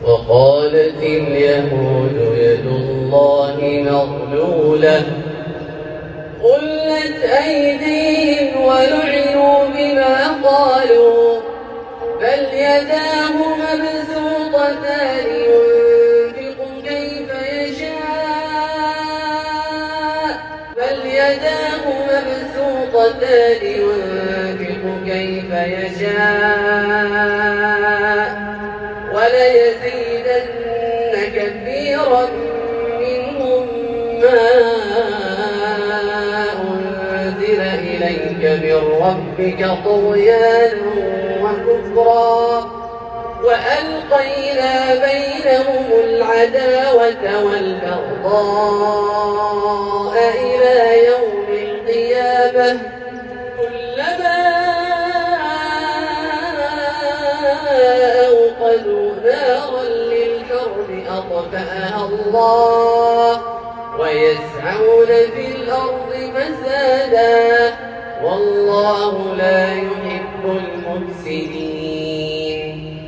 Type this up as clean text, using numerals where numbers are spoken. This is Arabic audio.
وقالت اليهود يد الله مغلولة غلت أيديهم ولعنوا بما قالوا بل يداه مبسوطتان ينفق كيف يشاء وليزيدن كثيرا منهم ما أنزل إليك من ربك طغيانا وكفرا وألقينا بينهم العداوة والبغضاء إلى يوم القيامة كلما أوقدوا نارا للحرب أطفأها الله ويسعون في الأرض فسادا والله لا يحب المفسدين.